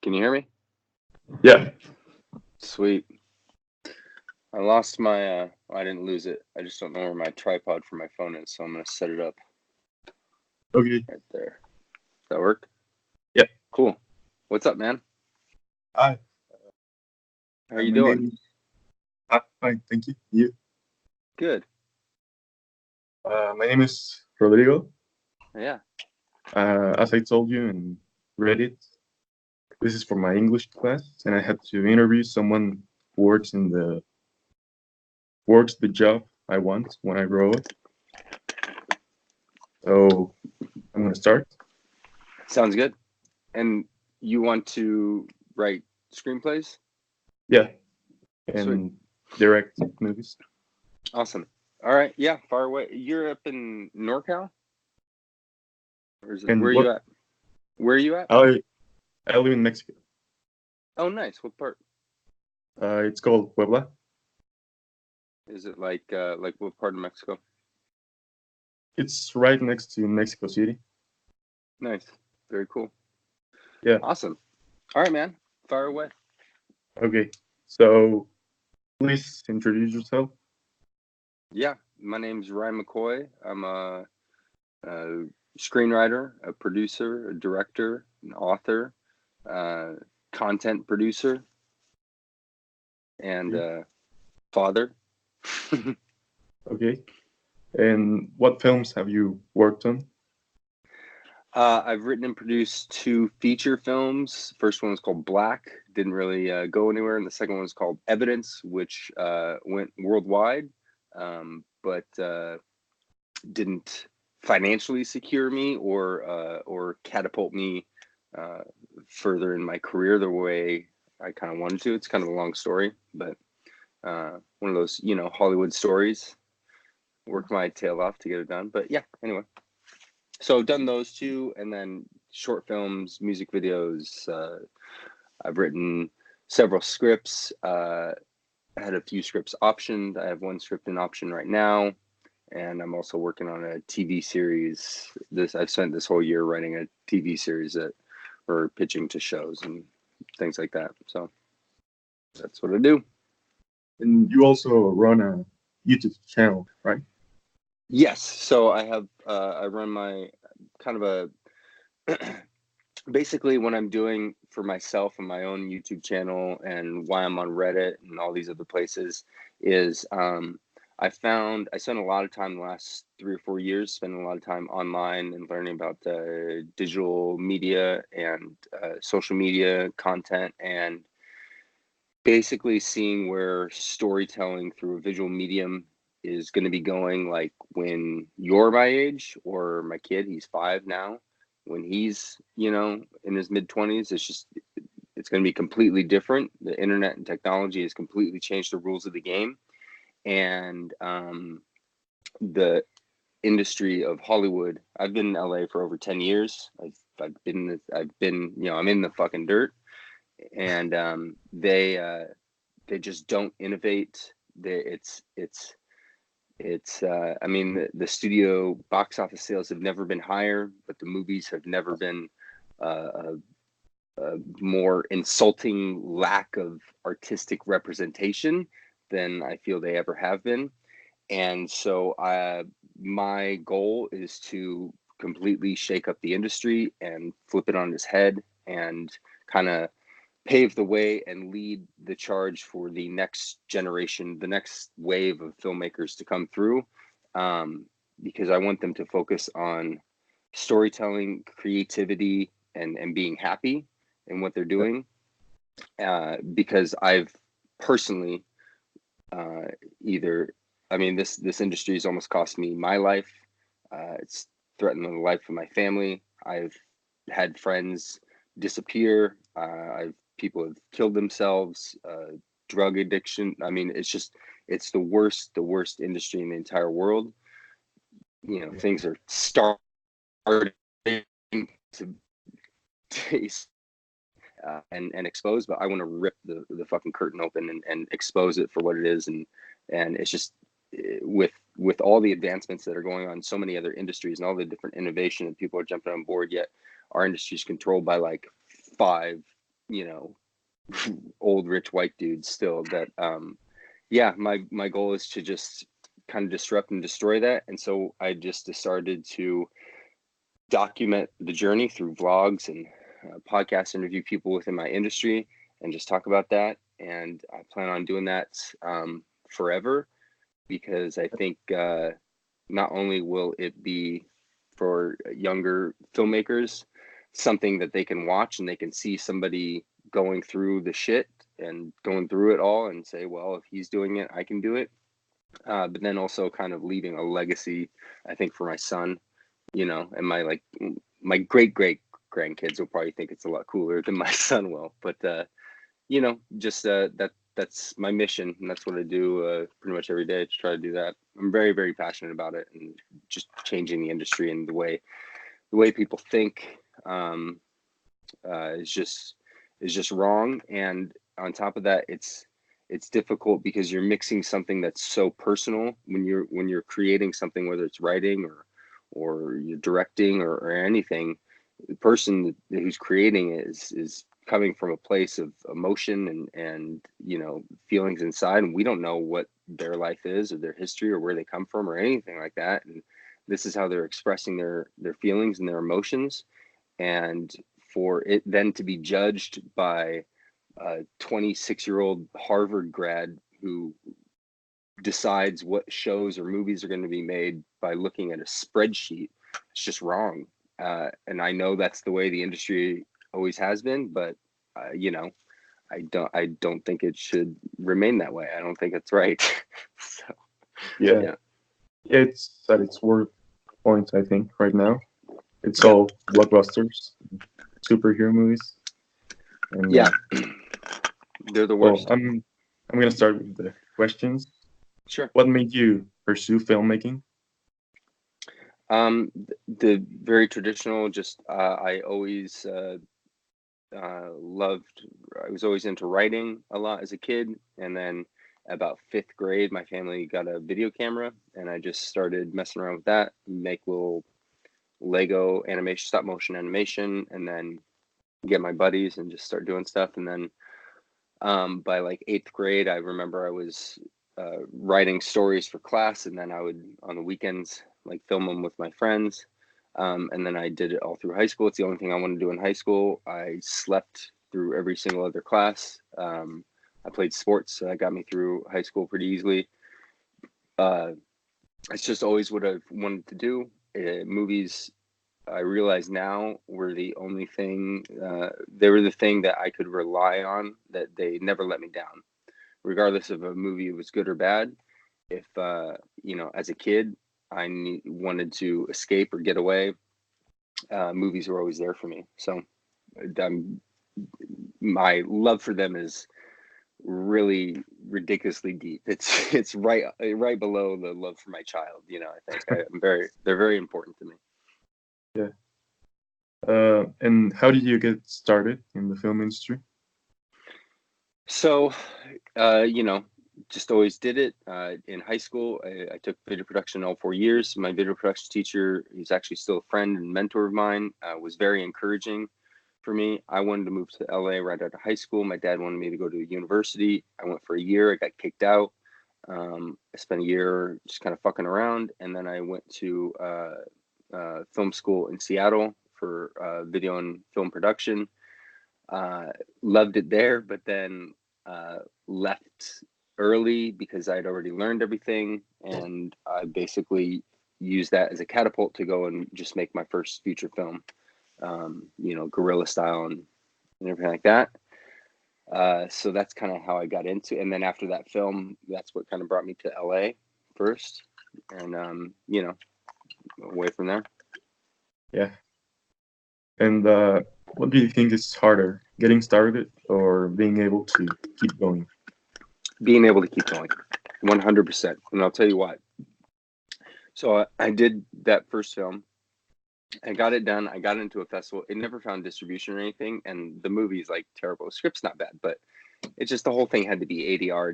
Can you hear me? Yeah. Sweet. I lost my, I didn't lose it. I just don't know where my tripod for my phone is, so I'm going to set it up Okay. right there. Does that work? Yeah. Cool. What's up, man? Hi. How are you My doing? name. Fine, thank you. You. Good. My name is Rodrigo. Yeah. As I told you in Reddit, this is for my English class, and I had to interview someone who works the job I want when I grow up. So I'm gonna start. Sounds good. And you want to write screenplays? Yeah, Sweet. and direct movies. Awesome. All right. Yeah. Far away. You're up in NorCal? Or is it, And where are you at? Where are you at? I live in Mexico. Oh, nice. What part? It's called Puebla. Is it like what part of Mexico? It's right next to Mexico City. Nice. Very cool. Yeah. Awesome. All right, man. Fire away. Okay. So please introduce yourself. Yeah, my name's Ryan McCoy. I'm a screenwriter, a producer, a director, an author, content producer, and father. Okay. And what films have you worked on? I've written and produced 2 feature films. First one was called Black, didn't really go anywhere, and the second one was called Evidence, which went worldwide, but didn't financially secure me or catapult me further in my career the way I kind of wanted to. It's kind of a long story, but one of those, Hollywood stories. Worked my tail off to get it done. But yeah, anyway. So I've done those 2, and then short films, music videos. I've written several scripts. I had a few scripts optioned. I have 1 script in option right now. And I'm also working on a TV series. I've spent this whole year writing a TV series that we're pitching to shows and things like that. So that's what I do. And you also run a YouTube channel, right? Yes. So I run my kind of a basically what I'm doing for myself and my own YouTube channel and why I'm on Reddit and all these other places is I spent a lot of time the last 3 or 4 years spending a lot of time online and learning about digital media and social media content, and basically seeing where storytelling through a visual medium is going to be going, like when you're my age, or my kid, he's 5 now, when he's in his mid-20s. It's going to be completely different. The internet and technology has completely changed the rules of the game, and the industry of Hollywood. I've been in LA for over 10 years. I've been I'm in the fucking dirt, and they just don't innovate. I mean, the studio box office sales have never been higher, but the movies have never been a more insulting lack of artistic representation than I feel they ever have been. And so my goal is to completely shake up the industry and flip it on its head and kind of pave the way and lead the charge for the next generation, the next wave of filmmakers to come through, because I want them to focus on storytelling, creativity, and being happy in what they're doing. Because I've personally either, I mean, this industry has almost cost me my life. It's threatened the life of my family. I've had friends disappear. People have killed themselves. Drug addiction. I mean, it's the worst industry in the entire world. Things are starting to taste and expose, but I want to rip the fucking curtain open and expose it for what it is. And it's just with all the advancements that are going on in so many other industries and all the different innovation that people are jumping on board, yet our industry is controlled by like 5 you know, old rich white dudes still. That yeah, my goal is to just kind of disrupt and destroy that. And so I just started to document the journey through vlogs and podcasts, interview people within my industry, and just talk about that. And I plan on doing that forever, because I think not only will it be for younger filmmakers something that they can watch and they can see somebody going through the shit and going through it all and say, well, if he's doing it, I can do it. But then also kind of leaving a legacy, I think, for my son, and my great grandkids will probably think it's a lot cooler than my son will. But just that's my mission, and that's what I do pretty much every day to try to do that. I'm very, very passionate about it, and just changing the industry and the way people think is just wrong. And on top of that, it's difficult because you're mixing something that's so personal when you're creating something, whether it's writing or you're directing or anything. The person who's creating it is coming from a place of emotion and feelings inside, and we don't know what their life is or their history or where they come from or anything like that. And this is how they're expressing their feelings and their emotions. And for it then to be judged by a 26-year-old Harvard grad who decides what shows or movies are going to be made by looking at a spreadsheet, it's just wrong. And I know that's the way the industry always has been, but I don't think it should remain that way. I don't think it's right. So Yeah, yeah. yeah, it's at its worst point, I think, right now. It's Yep. all blockbusters, superhero movies, and Yeah. They're the well, worst. I'm gonna start with the questions. Sure. What made you pursue filmmaking? The very traditional, just I always loved, I was always into writing a lot as a kid. And then about fifth grade, my family got a video camera, and I just started messing around with that, make little Lego animation, stop motion animation, and then get my buddies and just start doing stuff. And then by like eighth grade, I remember I was writing stories for class, and then I would on the weekends like film them with my friends. And then I did it all through high school. It's the only thing I wanted to do in high school. I slept through every single other class. I played sports, so that got me through high school pretty easily. Uh, it's just always what I've wanted to do. Movies, I realize now, were the only thing, they were the thing that I could rely on, that they never let me down. Regardless of a movie was good or bad, if, as a kid, wanted to escape or get away, movies were always there for me. So my love for them is really ridiculously deep. It's right below the love for my child. I think they're very important to me. Yeah. And how did you get started in the film industry? So, just always did it. In high school, I took video production all 4 years. My video production teacher, who's actually still a friend and mentor of mine, was very encouraging for me. I wanted to move to LA right out of high school. My dad wanted me to go to a university. I went for a year. I got kicked out. I spent a year just kind of fucking around, and then I went to film school in Seattle for video and film production. Loved it there, but then left early because I'd already learned everything, and I basically used that as a catapult to go and just make my first feature film, guerrilla style and everything like that. So that's kind of how I got into it. And then after that film, that's what kind of brought me to LA first, and away from there. Yeah. And what do you think is harder, getting started or being able to keep going? Being able to keep going, 100%. And I'll tell you why. So I did that first film. I got it done. I got into a festival. It never found distribution or anything. And the movie's like terrible. The script's not bad, but it's just the whole thing had to be ADR.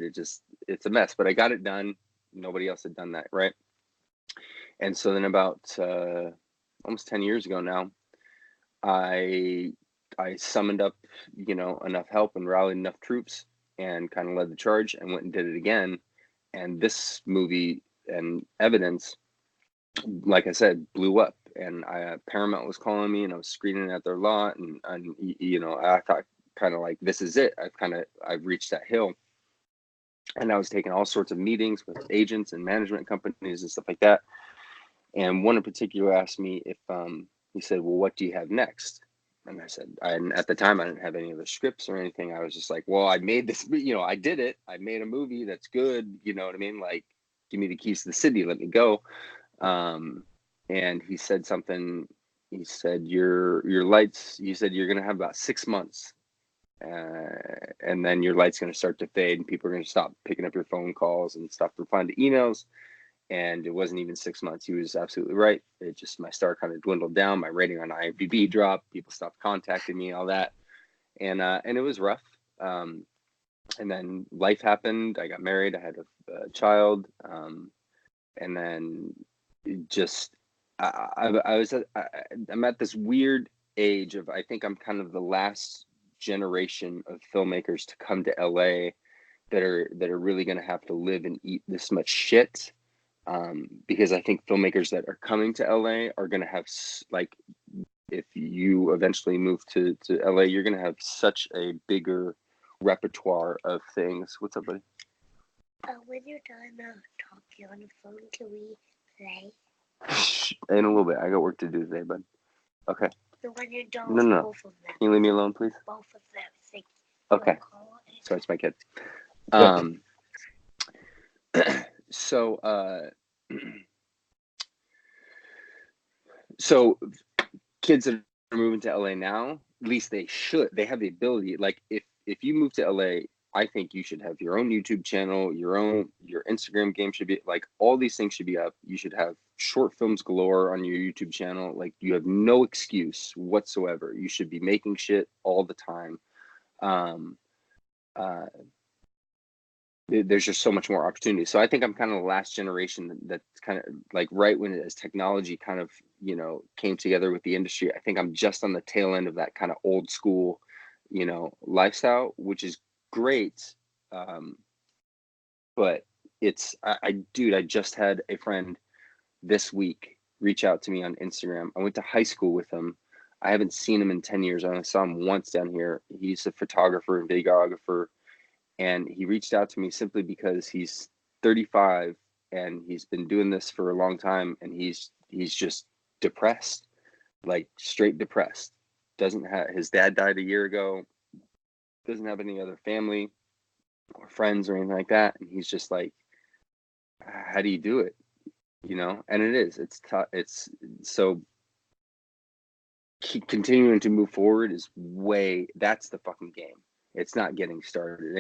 It's a mess. But I got it done. Nobody else had done that, right? And so then about almost 10 years ago now, I I summoned up, enough help and rallied enough troops and kind of led the charge and went and did it again. And this movie and Evidence, like I said, blew up. And Paramount was calling me, and I was screening at their lot, and I thought kind of like, this is it. I've reached that hill. And I was taking all sorts of meetings with agents and management companies and stuff like that. And one in particular asked me if he said, well, what do you have next? And I said, at the time I didn't have any of the scripts or anything. I was just like, well, I made this, I did it. I made a movie that's good. You know what I mean? Like, give me the keys to the city, let me go. And he said something. He said, your lights, you said you're going to have about 6 months. And then your light's going to start to fade, and people are going to stop picking up your phone calls and stop replying to emails. And it wasn't even 6 months. He was absolutely right. It just, my star kind of dwindled down. My rating on IMDb dropped. People stopped contacting me, all that. And it was rough. And then life happened. I got married. I had a child. And then just, I'm at this weird age of, I think I'm kind of the last generation of filmmakers to come to LA that are really going to have to live and eat this much shit. Because I think filmmakers that are coming to LA are going to have, like, if you eventually move to LA, you're going to have such a bigger repertoire of things. What's up, buddy? When you're done talking on the phone, can we play? In a little bit. I got work to do today, bud. Okay. So when you're done, No. both of them. Can you leave me alone, please? Both of them. Like, okay. Sorry, it's my kid. So kids that are moving to LA now, at least they have the ability. Like, if you move to LA, I think you should have your own YouTube channel, your Instagram game should be, like, all these things should be up. You should have short films galore on your YouTube channel. Like, you have no excuse whatsoever. You should be making shit all the time. There's just so much more opportunity. So I think I'm kind of the last generation that's kind of like right when, as technology kind of, came together with the industry. I think I'm just on the tail end of that kind of old school, lifestyle, which is great. But it's, dude, I just had a friend this week reach out to me on Instagram. I went to high school with him. I haven't seen him in 10 years. I only saw him once down here. He's a photographer and videographer. And he reached out to me simply because he's 35 and he's been doing this for a long time, and he's just depressed, like straight depressed. Doesn't have, his dad died a year ago, doesn't have any other family or friends or anything like that, and he's just like, how do you do it? And it's tough. It's so continuing to move forward is that's the fucking game. It's not getting started.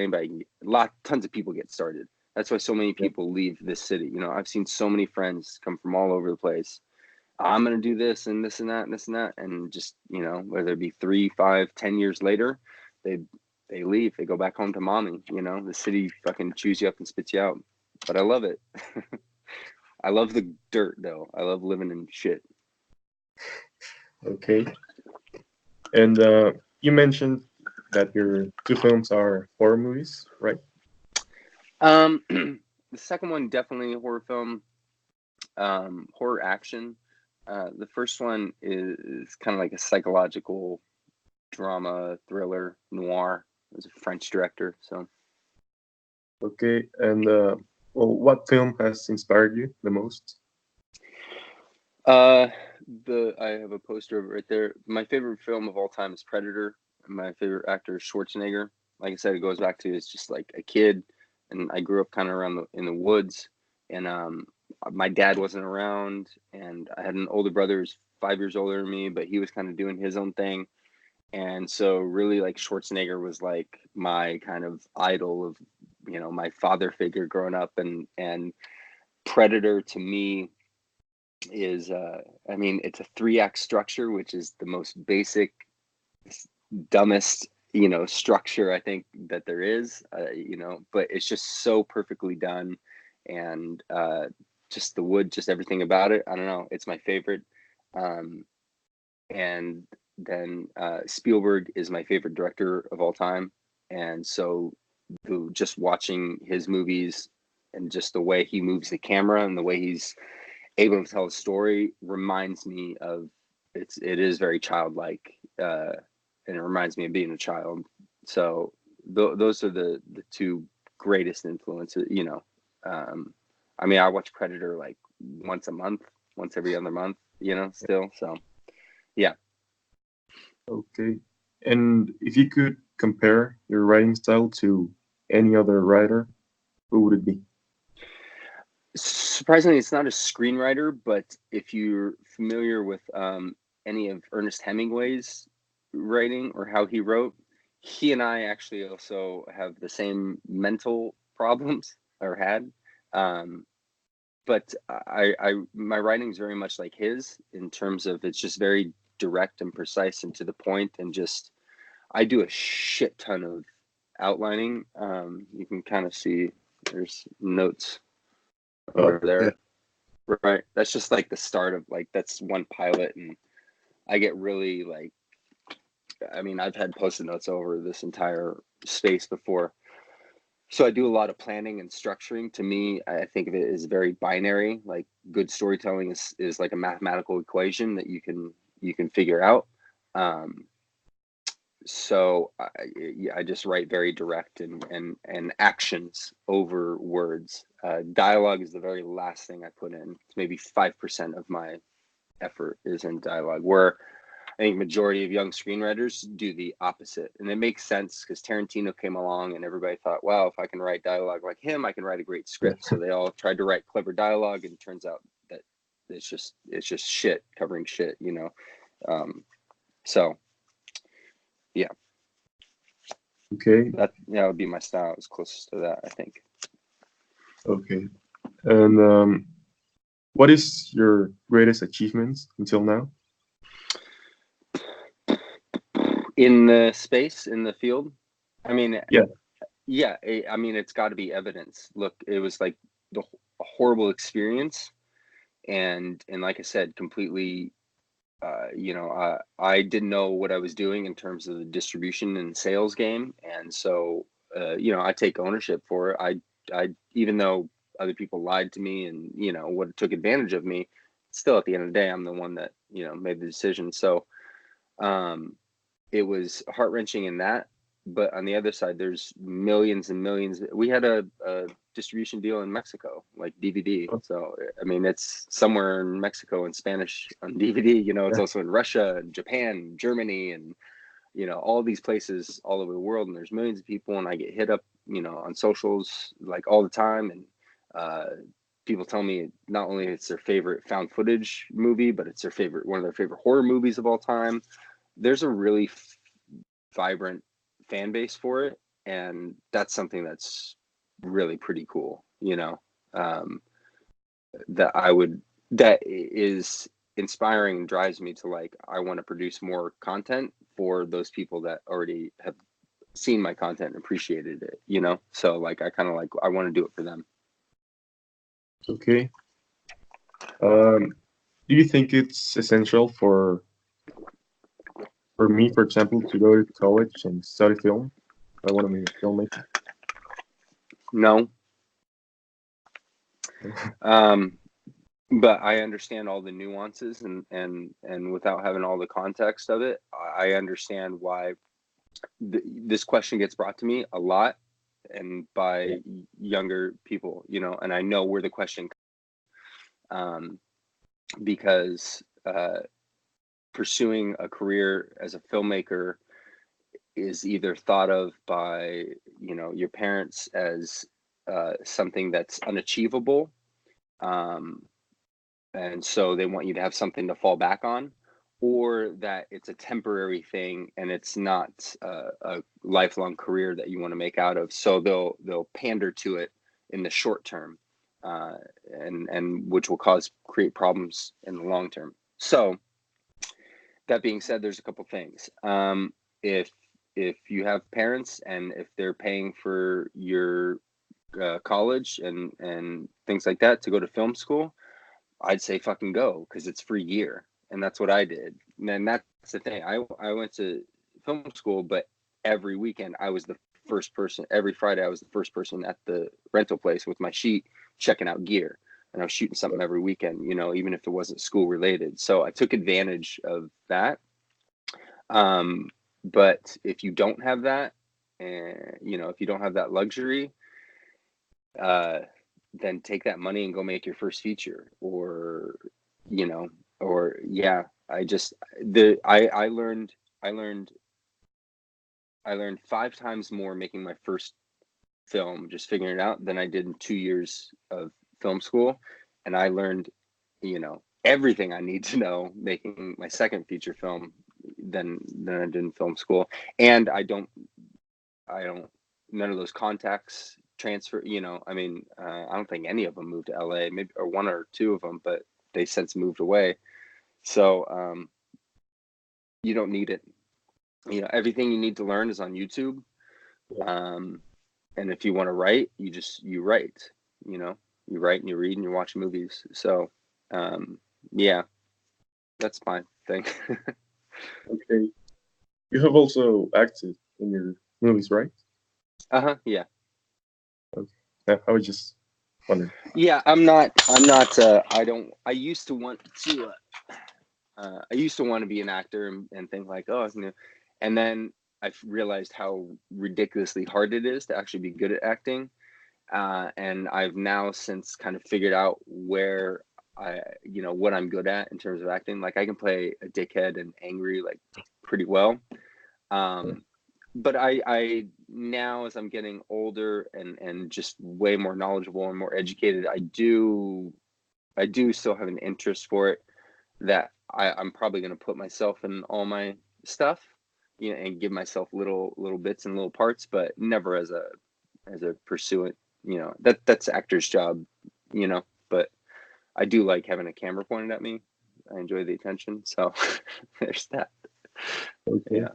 Tons of people get started. That's why so many people leave this city. I've seen so many friends come from all over the place. I'm going to do this and this and that and this and that. And just, whether it be 3, 5, 10 years later, they leave. They go back home to mommy. The city fucking chews you up and spits you out. But I love it. I love the dirt, though. I love living in shit. Okay. And you mentioned that your 2 films are horror movies, right? The second one, definitely a horror film, horror action. The first one is kind of like a psychological drama, thriller, noir. It was a French director, so. Okay, and what film has inspired you the most? I have a poster of it right there. My favorite film of all time is Predator. My favorite actor is Schwarzenegger. Like I said, it goes back to, it's just like a kid, and I grew up kind of around in the woods, and my dad wasn't around, and I had an older brother who's 5 years older than me, but he was kind of doing his own thing. And so really, like, Schwarzenegger was like my kind of idol of, my father figure growing up, and Predator to me is it's a 3-act structure, which is the most basic, dumbest structure I think that there is, but it's just so perfectly done, and just the wood, just everything about it, I don't know, it's my favorite. And then Spielberg is my favorite director of all time. And so just watching his movies and just the way he moves the camera and the way he's able to tell a story reminds me of it is very childlike, and it reminds me of being a child. So those are the two greatest influences, you know. I mean, I watch Predator like once a month, once every other month, you know, still. So yeah. Okay. And if you could compare your writing style to any other writer, who would it be? Surprisingly, it's not a screenwriter, but if you're familiar with any of Ernest Hemingway's writing or how he wrote, he and I actually also have the same mental problems or had. But my writing is very much like his in terms of it's just very direct and precise and to the point, and just I do a shit ton of outlining. You can kind of see there's notes over there. Right. That's just like the start of like that's one pilot, and I get really like I mean, I've had post-it notes over this entire space before. So I do a lot of planning and structuring. To me, I think of it as very binary. Like good storytelling is like a mathematical equation that you can figure out. So I just write very direct and actions over words. Dialogue is the very last thing I put in. It's maybe 5% of my effort is in dialogue, where I think majority of young screenwriters do the opposite. And it makes sense because Tarantino came along and everybody thought, wow, if I can write dialogue like him, I can write a great script. So they all tried to write clever dialogue, and it turns out that it's just shit covering shit, you know. So yeah. Okay. That would be my style. It's closest to that, I think. Okay. And what is your greatest achievement until now? In the space, in the field, I mean, Yeah. I mean, it's got to be evidence. Look, it was like a horrible experience, and like I said, completely. You know, I didn't know what I was doing in terms of the distribution and sales game, and so you know, I take ownership for it. I even though other people lied to me and you know what took advantage of me, still at the end of the day, I'm the one that you know made the decision. So it was heart-wrenching in that, but on the other side there's millions and millions. We had a distribution deal in Mexico, like DVD. Oh, So I mean it's somewhere in Mexico in Spanish on DVD, you know. It's yeah. also in Russia and Japan, Germany, and you know all these places all over the world, and there's millions of people, and I get hit up, you know, on socials like all the time, and people tell me not only it's their favorite found footage movie, but it's one of their favorite horror movies of all time. There's a really vibrant fan base for it, and that's something that's really pretty cool, you know. um, that is inspiring and drives me to like I want to produce more content for those people that already have seen my content and appreciated it, you know. So like I kind of like I want to do it for them. Okay. Do you think it's essential for me, for example, to go to college and study film? I want to be a filmmaker. No. But I understand all the nuances, and without having all the context of it, I understand why this question gets brought to me a lot, and by younger people, you know, and I know where the question because pursuing a career as a filmmaker is either thought of by you know your parents as something that's unachievable, and so they want you to have something to fall back on, or that it's a temporary thing and it's not a lifelong career that you want to make out of. So they'll pander to it in the short term, uh, and which will create problems in the long term. So that being said, there's a couple things. If you have parents and if they're paying for your college and things like that to go to film school, I'd say fucking go, because it's free year, and that's what I did. And then that's the thing. I went to film school, but every weekend I was the first person. Every Friday I was the first person at the rental place with my sheet checking out gear, and I was shooting something every weekend. Even if it wasn't school related. So I took advantage of that. But if you don't have that, and if you don't have that luxury, then take that money and go make your first feature, or yeah. I learned 5 times more making my first film, just figuring it out, than I did in 2 years of film school. And I learned, everything I need to know making my second feature film than I did in film school. And I don't, none of those contacts transfer, I don't think any of them moved to LA, maybe, or one or two of them, but they since moved away. So, you don't need it. Everything you need to learn is on YouTube. And if you want to write, you write, you write and you read and you watch movies. So, yeah, that's my thing. Okay. You have also acted in your movies, right? Yeah. Okay. I was just wondering. Yeah, I used to want to be an actor and think like, oh, and then I realized how ridiculously hard it is to actually be good at acting. And I've now since kind of figured out where what I'm good at in terms of acting. Like I can play a dickhead and angry, like, pretty well. But I now, as I'm getting older and just way more knowledgeable and more educated, I do still have an interest for it, that I'm probably going to put myself in all my stuff, and give myself little bits and little parts, but never as a pursuant. That's actor's job, but I do like having a camera pointed at me. I enjoy the attention, so there's that. Okay. Yeah.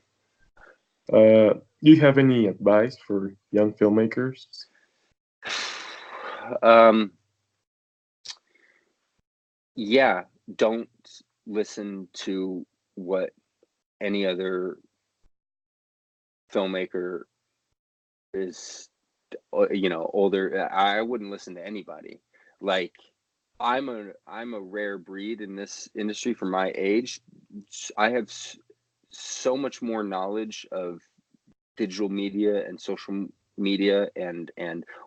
Do you have any advice for young filmmakers? Yeah, don't listen to what any other filmmaker is, older. I wouldn't listen to anybody. Like, I'm a rare breed in this industry for my age. I have so much more knowledge of digital media and social media, and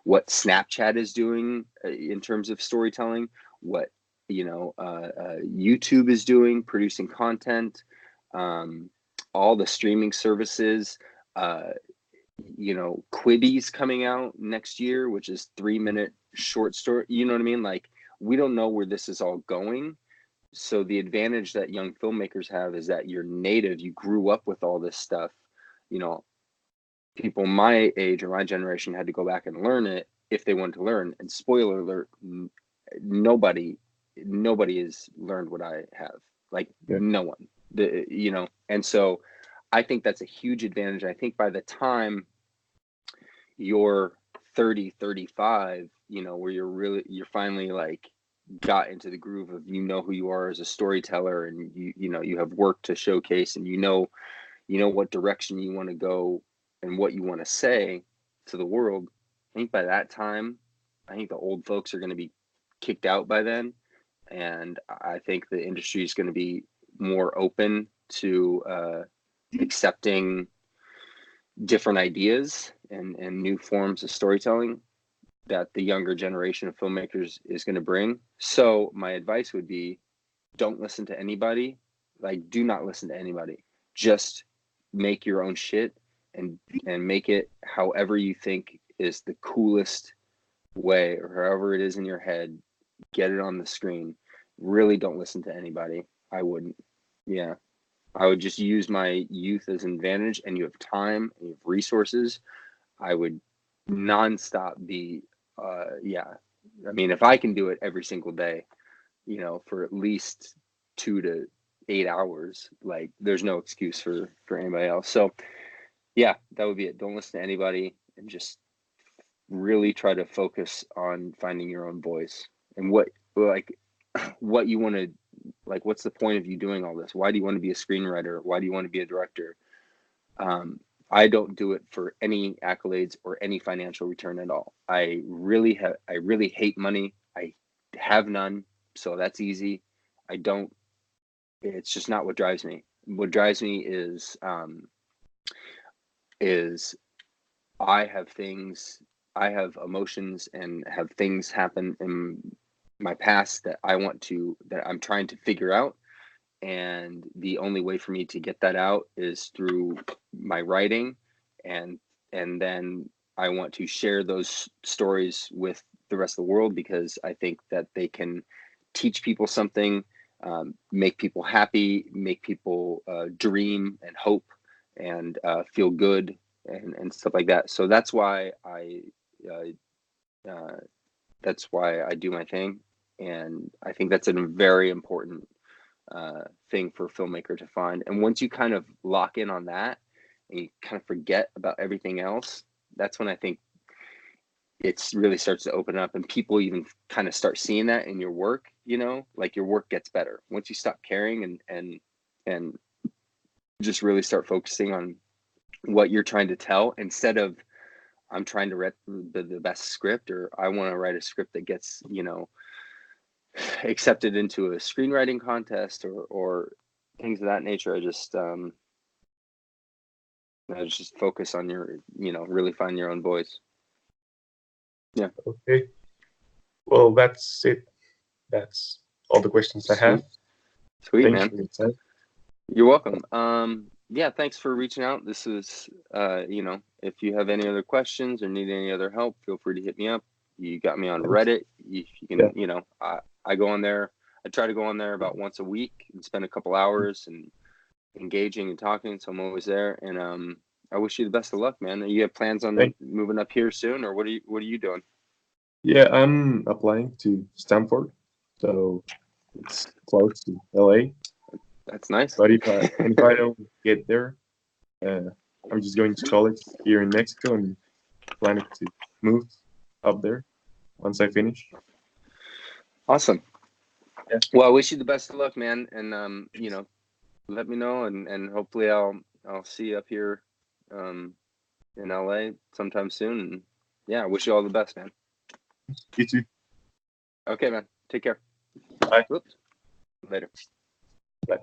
what Snapchat is doing in terms of storytelling, what YouTube is doing, producing content, all the streaming services. Quibi's coming out next year, which is 3-minute short story. You know what I mean? Like, we don't know where this is all going. So the advantage that young filmmakers have is that you're native, you grew up with all this stuff. People my age or my generation had to go back and learn it if they wanted to learn. And spoiler alert, nobody has learned what I have. Like, no one. And so I think that's a huge advantage. I think by the time you're 30, 35, where you're finally like got into the groove of, who you are as a storyteller, and you have work to showcase, and what direction you want to go and what you want to say to the world. I think by that time, I think the old folks are going to be kicked out by then. And I think the industry is going to be more open to accepting different ideas and new forms of storytelling that the younger generation of filmmakers is going to bring. So my advice would be, don't listen to anybody. Like, do not listen to anybody. Just make your own shit, and make it however you think is the coolest way, or however it is in your head. Get it on the screen. Really don't listen to anybody. I wouldn't. Yeah. I would just use my youth as an advantage, and you have time and you have resources. I would nonstop be, yeah. I mean, if I can do it every single day, for at least 2 to 8 hours, like, there's no excuse for anybody else. So yeah, that would be it. Don't listen to anybody, and just really try to focus on finding your own voice and what you want to Like, what's the point of you doing all this? Why do you want to be a screenwriter? Why do you want to be a director? I don't do it for any accolades or any financial return at all. I really hate money. I have none, so that's easy. It's just not what drives me. What drives me is I have emotions and have things happen in my past that I'm trying to figure out. And the only way for me to get that out is through my writing, and then I want to share those stories with the rest of the world, because I think that they can teach people something, make people happy, make people dream and hope and feel good and stuff like that. So that's why I do my thing, and I think that's a very important thing for a filmmaker to find. And once you kind of lock in on that and you kind of forget about everything else, that's when I think it really starts to open up, and people even kind of start seeing that in your work. Like, your work gets better once you stop caring and just really start focusing on what you're trying to tell, instead of I'm trying to write the best script, or I want to write a script that gets accepted into a screenwriting contest or things of that nature. I just focus on really find your own voice. Yeah. Okay. Well, that's it. That's all the questions I have. Sweet, Thanks man. for your time. You're welcome. Yeah, thanks for reaching out. This is, if you have any other questions or need any other help, feel free to hit me up. You got me on Reddit. You can, I go on there. I try to go on there about once a week and spend a couple hours and engaging and talking. So I'm always there. And I wish you the best of luck, man. You have plans on moving up here soon, or what are you doing? Yeah, I'm applying to Stanford, so it's close to LA. That's nice. But if I don't get there, I'm just going to college here in Mexico and planning to move up there once I finish. Awesome. Yeah. Well, I wish you the best of luck, man. And let me know, and hopefully I'll see you up here in LA sometime soon. And yeah, I wish you all the best, man. You too. Okay, man. Take care. Bye. Whoops. Later. Bye.